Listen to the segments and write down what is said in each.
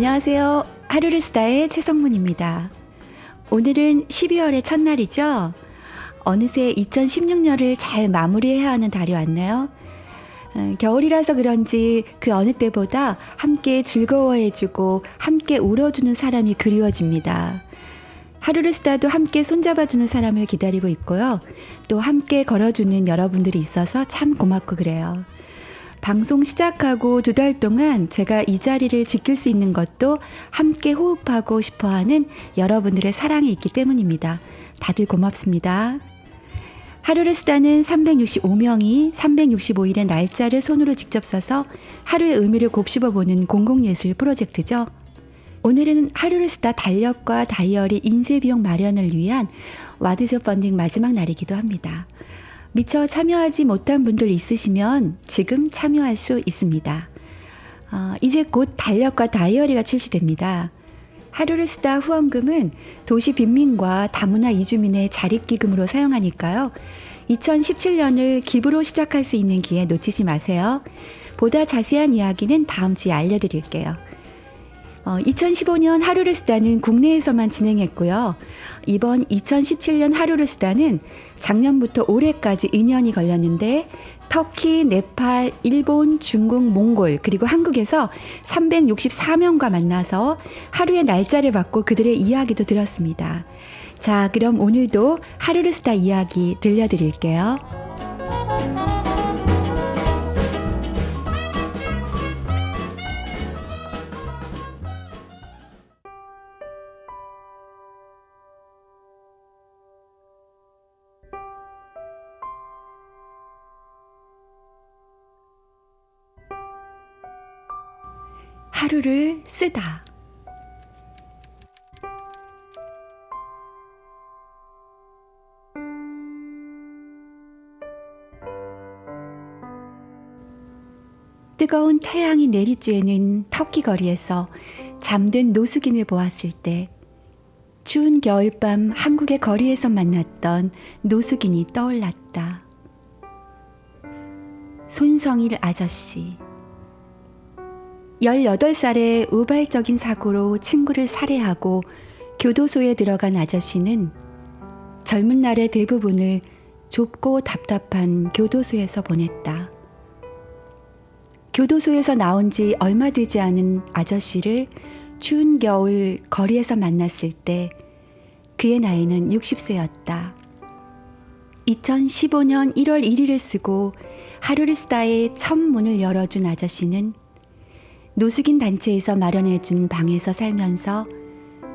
안녕하세요. 하루르스타의 최성문입니다. 오늘은 12월의 첫날이죠. 어느새 2016년을 잘 마무리해야 하는 달이 왔나요? 겨울이라서 그런지 그 어느 때보다 함께 즐거워해주고 함께 울어주는 사람이 그리워집니다. 하루르스타도 함께 손잡아주는 사람을 기다리고 있고요. 또 함께 걸어주는 여러분들이 있어서 참 고맙고 그래요. 방송 시작하고 2달 동안 제가 이 자리를 지킬 수 있는 것도 함께 호흡하고 싶어하는 여러분들의 사랑이 있기 때문입니다. 다들 고맙습니다. 하루르스타는 365명이 365일의 날짜를 손으로 직접 써서 하루의 의미를 곱씹어보는 공공예술 프로젝트죠. 오늘은 하루르스타 달력과 다이어리 인쇄비용 마련을 위한 와드조 펀딩 마지막 날이기도 합니다. 미처 참여하지 못한 분들 있으시면 지금 참여할 수 있습니다. 이제 곧 달력과 다이어리가 출시됩니다. 하루르스타 후원금은 도시 빈민과 다문화 이주민의 자립기금으로 사용하니까요. 2017년을 기부로 시작할 수 있는 기회 놓치지 마세요. 보다 자세한 이야기는 다음 주에 알려드릴게요. 2015년 하루르스타는 국내에서만 진행했고요. 이번 2017년 하루르스타는 작년부터 올해까지 2년이 걸렸는데 터키, 네팔, 일본, 중국, 몽골 그리고 한국에서 364명과 만나서 하루의 날짜를 받고 그들의 이야기도 들었습니다. 자, 그럼 오늘도 하루르스타 이야기 들려드릴게요. 하루를 쓰다. 뜨거운 태양이 내리쬐는 터키 거리에서 잠든 노숙인을 보았을 때 추운 겨울밤 한국의 거리에서 만났던 노숙인이 떠올랐다. 손성일 아저씨. 18살의 우발적인 사고로 친구를 살해하고 교도소에 들어간 아저씨는 젊은 날의 대부분을 좁고 답답한 교도소에서 보냈다. 교도소에서 나온 지 얼마 되지 않은 아저씨를 추운 겨울 거리에서 만났을 때 그의 나이는 60세였다. 2015년 1월 1일을 쓰고 하루르스타의 첫 문을 열어준 아저씨는 노숙인 단체에서 마련해준 방에서 살면서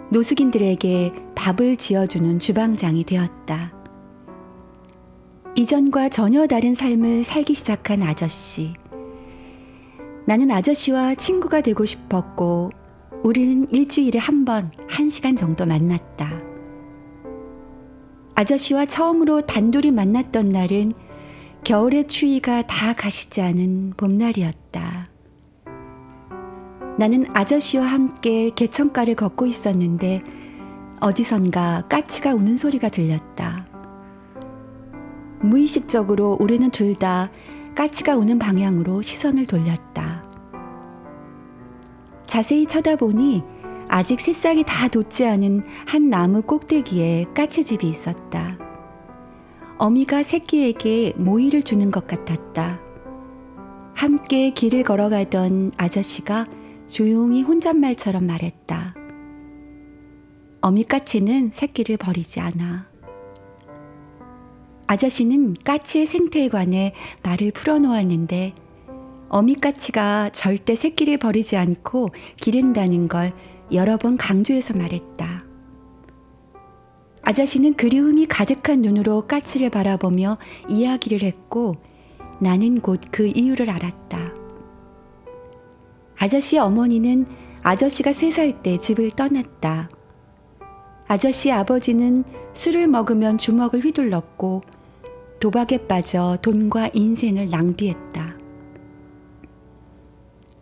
노숙인들에게 밥을 지어주는 주방장이 되었다. 이전과 전혀 다른 삶을 살기 시작한 아저씨. 나는 아저씨와 친구가 되고 싶었고 우리는 일주일에 한 번 1시간 정도 만났다. 아저씨와 처음으로 단둘이 만났던 날은 겨울의 추위가 다 가시지 않은 봄날이었다. 나는 아저씨와 함께 개천가를 걷고 있었는데 어디선가 까치가 우는 소리가 들렸다. 무의식적으로 우리는 둘 다 까치가 우는 방향으로 시선을 돌렸다. 자세히 쳐다보니 아직 새싹이 다 돋지 않은 한 나무 꼭대기에 까치집이 있었다. 어미가 새끼에게 모이를 주는 것 같았다. 함께 길을 걸어가던 아저씨가 조용히 혼잣말처럼 말했다. 어미 까치는 새끼를 버리지 않아. 아저씨는 까치의 생태에 관해 말을 풀어놓았는데 어미 까치가 절대 새끼를 버리지 않고 기른다는 걸 여러 번 강조해서 말했다. 아저씨는 그리움이 가득한 눈으로 까치를 바라보며 이야기를 했고 나는 곧 그 이유를 알았다. 아저씨의 어머니는 아저씨가 3살 때 집을 떠났다. 아저씨의 아버지는 술을 먹으면 주먹을 휘둘렀고 도박에 빠져 돈과 인생을 낭비했다.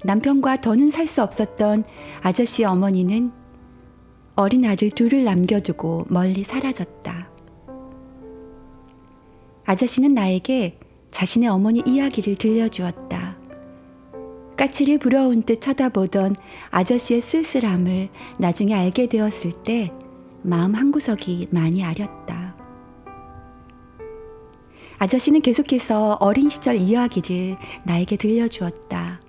남편과 더는 살 수 없었던 아저씨의 어머니는 어린 아들 2을 남겨두고 멀리 사라졌다. 아저씨는 나에게 자신의 어머니 이야기를 들려주었다. 까치를 부러운 듯 쳐다보던 아저씨의 쓸쓸함을 나중에 알게 되었을 때 마음 한구석이 많이 아렸다. 아저씨는 계속해서 어린 시절 이야기를 나에게 들려주었다.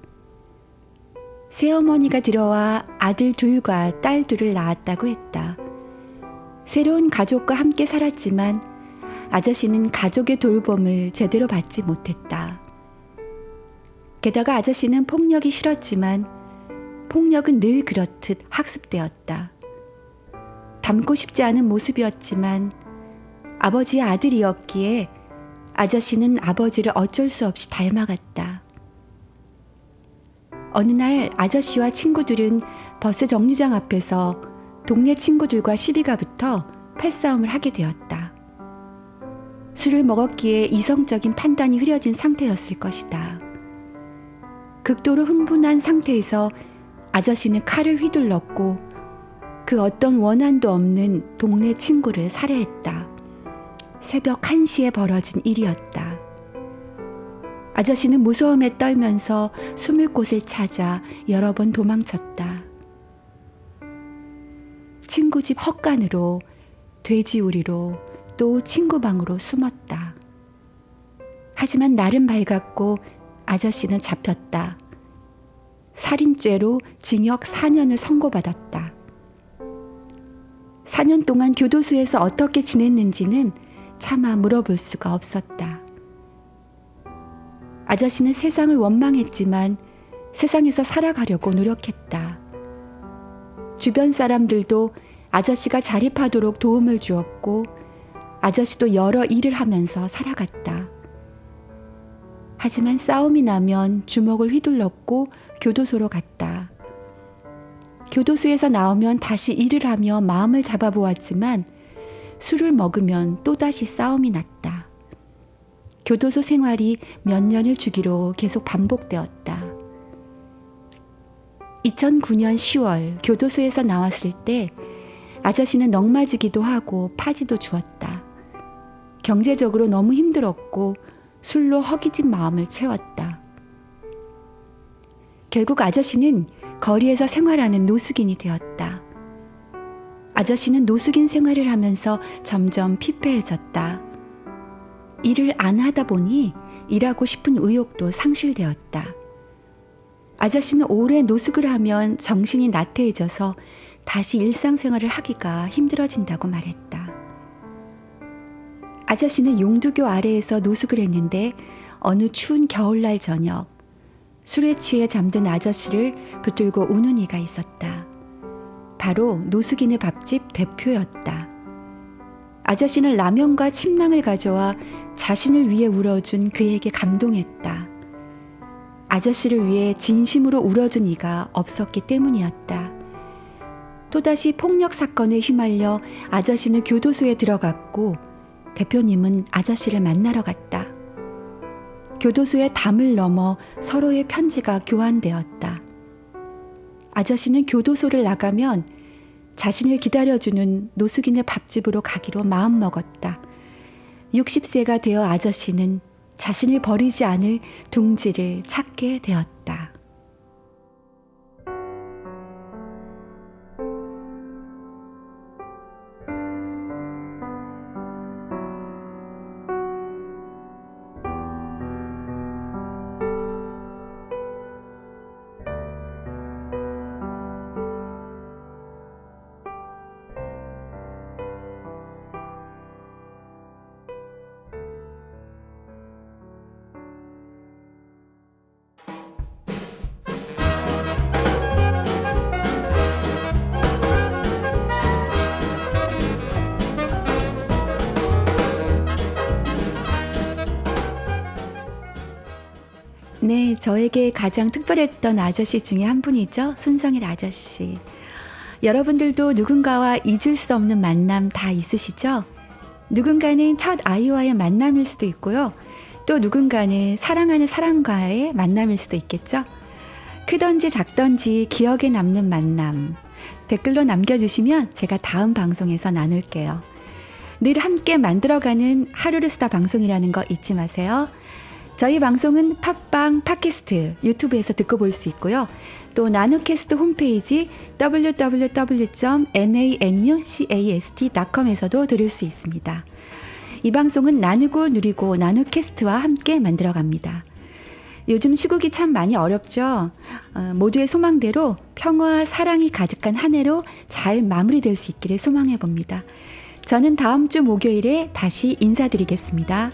새어머니가 들어와 아들 둘과 딸 둘을 낳았다고 했다. 새로운 가족과 함께 살았지만 아저씨는 가족의 돌봄을 제대로 받지 못했다. 게다가 아저씨는 폭력이 싫었지만 폭력은 늘 그렇듯 학습되었다. 닮고 싶지 않은 모습이었지만 아버지의 아들이었기에 아저씨는 아버지를 어쩔 수 없이 닮아갔다. 어느 날 아저씨와 친구들은 버스 정류장 앞에서 동네 친구들과 시비가 붙어 패싸움을 하게 되었다. 술을 먹었기에 이성적인 판단이 흐려진 상태였을 것이다. 극도로 흥분한 상태에서 아저씨는 칼을 휘둘렀고 그 어떤 원한도 없는 동네 친구를 살해했다. 새벽 1시에 벌어진 일이었다. 아저씨는 무서움에 떨면서 숨을 곳을 찾아 여러 번 도망쳤다. 친구 집 헛간으로, 돼지우리로, 또 친구 방으로 숨었다. 하지만 날은 밝았고 아저씨는 잡혔다. 살인죄로 징역 4년을 선고받았다. 4년 동안 교도소에서 어떻게 지냈는지는 차마 물어볼 수가 없었다. 아저씨는 세상을 원망했지만 세상에서 살아가려고 노력했다. 주변 사람들도 아저씨가 자립하도록 도움을 주었고 아저씨도 여러 일을 하면서 살아갔다. 하지만 싸움이 나면 주먹을 휘둘렀고 교도소로 갔다. 교도소에서 나오면 다시 일을 하며 마음을 잡아보았지만 술을 먹으면 또다시 싸움이 났다. 교도소 생활이 몇 년을 주기로 계속 반복되었다. 2009년 10월 교도소에서 나왔을 때 아저씨는 넋맞이기도 하고 파지도 주었다. 경제적으로 너무 힘들었고 술로 허기진 마음을 채웠다. 결국 아저씨는 거리에서 생활하는 노숙인이 되었다. 아저씨는 노숙인 생활을 하면서 점점 피폐해졌다. 일을 안 하다 보니 일하고 싶은 의욕도 상실되었다. 아저씨는 오래 노숙을 하면 정신이 나태해져서 다시 일상생활을 하기가 힘들어진다고 말했다. 아저씨는 용두교 아래에서 노숙을 했는데 어느 추운 겨울날 저녁 술에 취해 잠든 아저씨를 붙들고 우는 이가 있었다. 바로 노숙인의 밥집 대표였다. 아저씨는 라면과 침낭을 가져와 자신을 위해 울어준 그에게 감동했다. 아저씨를 위해 진심으로 울어준 이가 없었기 때문이었다. 또다시 폭력 사건에 휘말려 아저씨는 교도소에 들어갔고 대표님은 아저씨를 만나러 갔다. 교도소의 담을 넘어 서로의 편지가 교환되었다. 아저씨는 교도소를 나가면 자신을 기다려주는 노숙인의 밥집으로 가기로 마음먹었다. 60세가 되어 아저씨는 자신을 버리지 않을 둥지를 찾게 되었다. 네, 저에게 가장 특별했던 아저씨 중에 한 분이죠. 손성일 아저씨. 여러분들도 누군가와 잊을 수 없는 만남 다 있으시죠? 누군가는 첫 아이와의 만남일 수도 있고요. 또 누군가는 사랑하는 사람과의 만남일 수도 있겠죠. 크던지 작던지 기억에 남는 만남. 댓글로 남겨주시면 제가 다음 방송에서 나눌게요. 늘 함께 만들어가는 하루를 쓰다 방송이라는 거 잊지 마세요. 저희 방송은 팟빵, 팟캐스트, 유튜브에서 듣고 볼 수 있고요. 또 나누캐스트 홈페이지 www.nanucast.com에서도 들을 수 있습니다. 이 방송은 나누고 누리고 나누캐스트와 함께 만들어갑니다. 요즘 시국이 참 많이 어렵죠. 모두의 소망대로 평화와 사랑이 가득한 한 해로 잘 마무리될 수 있기를 소망해 봅니다. 저는 다음 주 목요일에 다시 인사드리겠습니다.